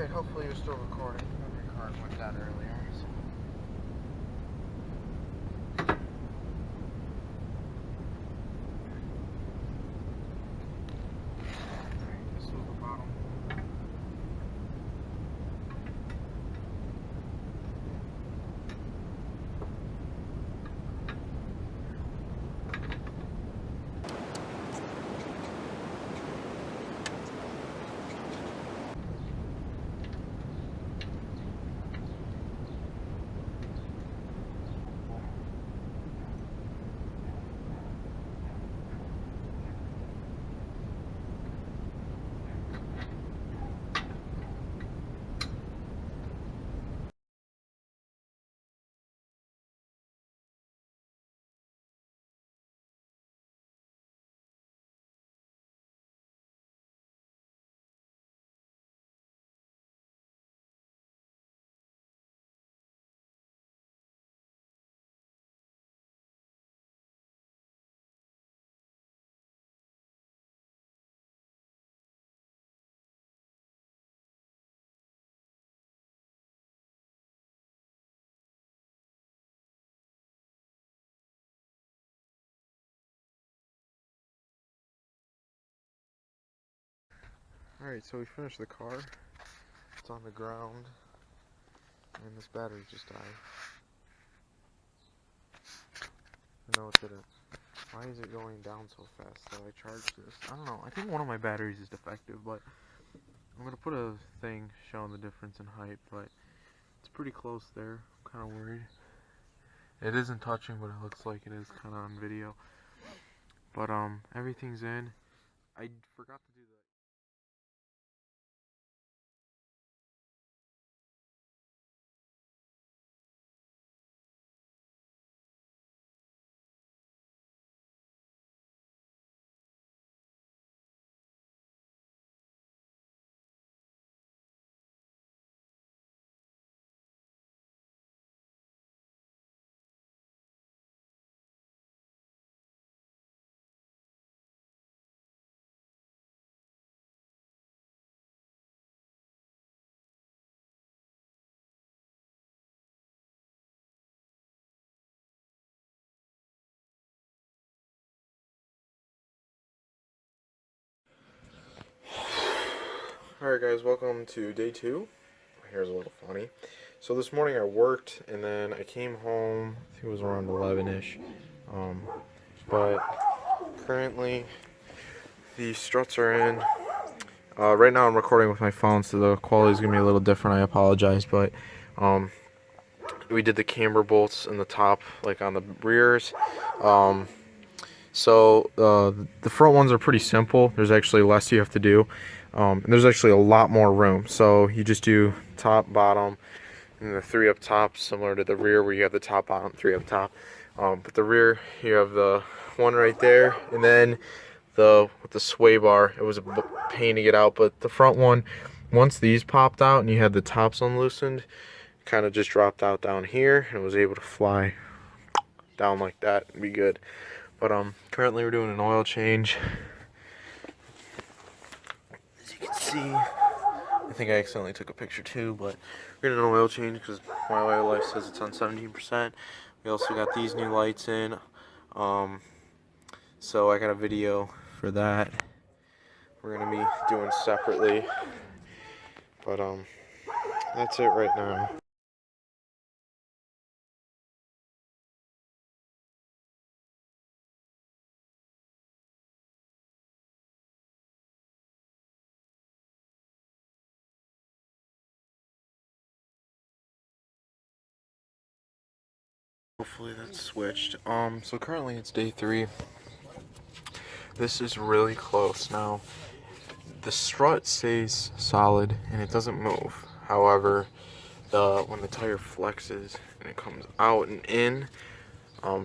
Alright, hopefully you're still recording. My card went down earlier. So. Alright, this was the bottom. Alright, so we finished the car. It's on the ground. And this battery just died. No, it didn't. Why is it going down so fast? So I charged this. I don't know. I think one of my batteries is defective, but I'm going to put a thing showing the difference in height, but it's pretty close there. I'm kind of worried. It isn't touching, but it looks like it is kind of on video. But everything's in. I forgot to do that. Alright guys, welcome to day 2. My hair's a little funny. So this morning I worked and then I came home, I think it was around 11ish. But currently the struts are in. Right now I'm recording with my phone, so the quality's gonna be a little different. I apologize, but we did the camber bolts in the top, like on the rears. So the front ones are pretty simple. There's actually less you have to do. And there's actually a lot more room. So you just do top, bottom, and the 3 up top, similar to the rear where you have the top, bottom, 3 up top. But the rear, you have the one right there, and then with the sway bar, it was a pain to get out. But the front one, once these popped out and you had the tops unloosened, kind of just dropped out down here and was able to fly down like that and be good. But currently we're doing an oil change. As you can see, I think I accidentally took a picture too, but we're doing an oil change because my oil life says it's on 17%. We also got these new lights in, so I got a video for that. We're gonna be doing separately, but that's it right now. Hopefully that's switched. So currently it's day 3. This is really close. Now, the strut stays solid and it doesn't move. However, when the tire flexes and it comes out and in,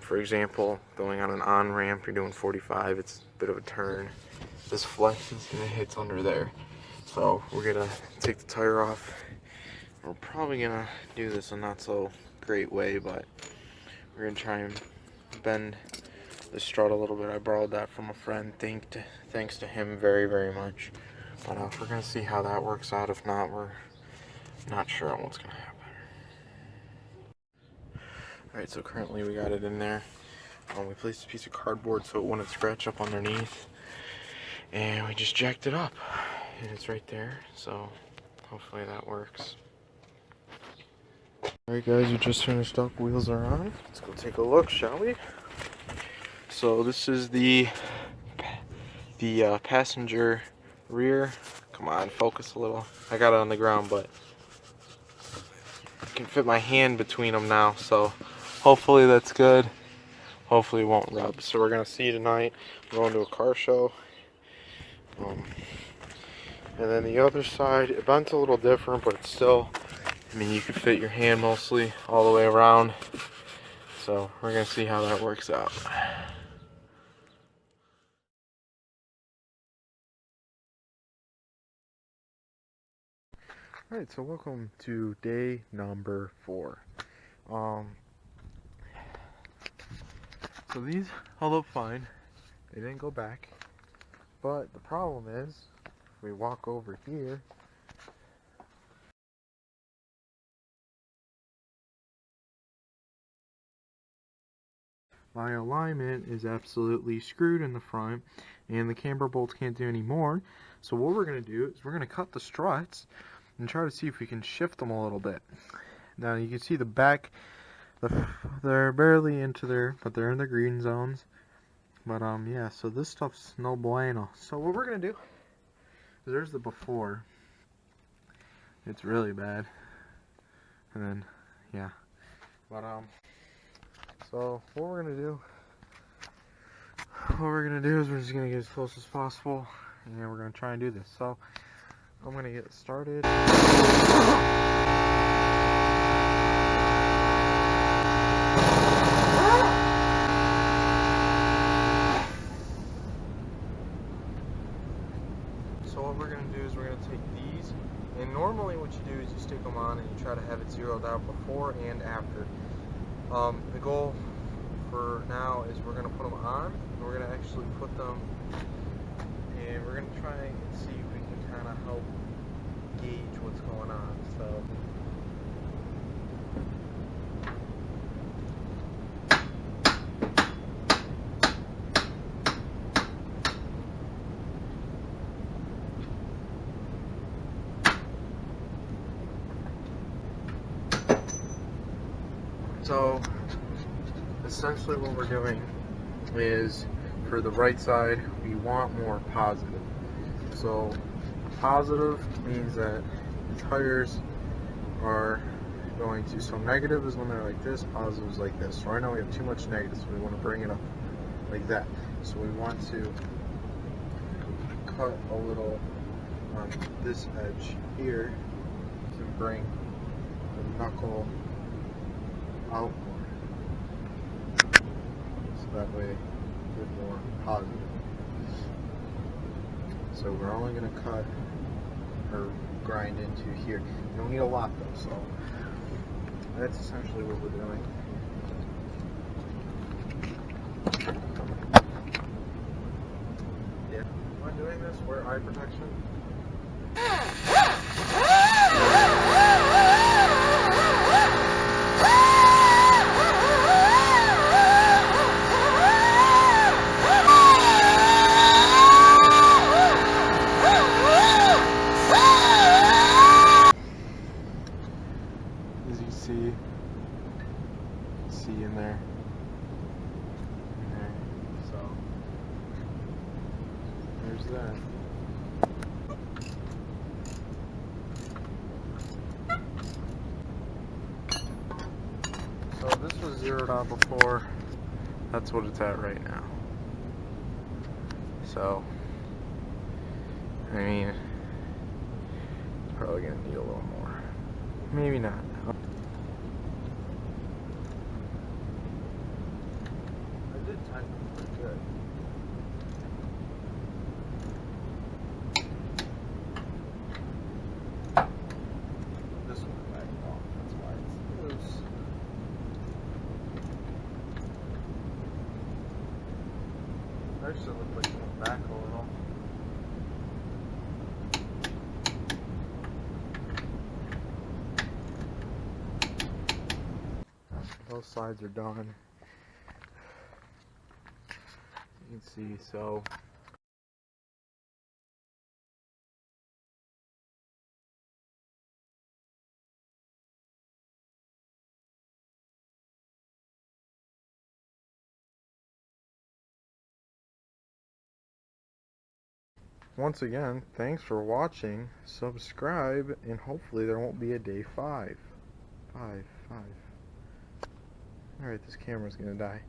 for example, going on an on-ramp, you're doing 45, it's a bit of a turn. This flexes and it hits under there. So we're gonna take the tire off. We're probably gonna do this a not so great way, but we're gonna try and bend the strut a little bit. I borrowed that from a friend. Thanks to him very, very much. But we're gonna see how that works out. If not, we're Not sure on what's gonna happen. Alright, so currently we got it in there. We placed a piece of cardboard so it wouldn't scratch up underneath. And we just jacked it up. And it's right there, so hopefully that works. Alright guys, we just finished up. Wheels are on. Let's go take a look, shall we? So this is the passenger rear. Come on, focus a little. I got it on the ground, but I can fit my hand between them now, so hopefully that's good. Hopefully it won't rub. So we're gonna see tonight. We're going to a car show. And then the other side, it bent a little different, but it's still, I mean, you can fit your hand mostly all the way around. So we're gonna see how that works out. Alright, so welcome to day number 4. So these held up fine. They didn't go back. But the problem is, if we walk over here, my alignment is absolutely screwed in the front, and the camber bolts can't do any more. So what we're going to do is we're going to cut the struts and try to see if we can shift them a little bit. Now you can see the back, they're barely into there, but they're in the green zones. But yeah, so this stuff's no bueno. So what we're going to do, there's the before. It's really bad. And then, yeah. But so what we're gonna do is we're just gonna get as close as possible, and we're gonna try and do this. So I'm gonna get started. So what we're gonna do is we're gonna take these, and normally what you do is you stick them on and you try to have it zeroed out before and after. The goal for now is we're going to put them on, and we're going to actually put them, and we're going to try and see if we can kind of help gauge what's going on. So essentially what we're doing is, for the right side, we want more positive. So positive means that the tires are going to, so negative is when they're like this, positive is like this. So right now we have too much negative, so we want to bring it up like that. So we want to cut a little on this edge here to bring the knuckle out more. So that way we're more positive. So we're only going to cut or grind into here. You don't need a lot though, so that's essentially what we're doing. Yeah. When doing this, wear eye protection. As you see in there. So there's that. So this was zeroed out before. That's what it's at right now. So I mean, it's probably gonna need a little more. Maybe not. I did time it pretty good. This one back off, that's why it's loose. Actually looked like it went back a little. Those sides are done. You can see, so once again, thanks for watching. Subscribe, and hopefully there won't be a day 5. 5. Alright, this camera's gonna die.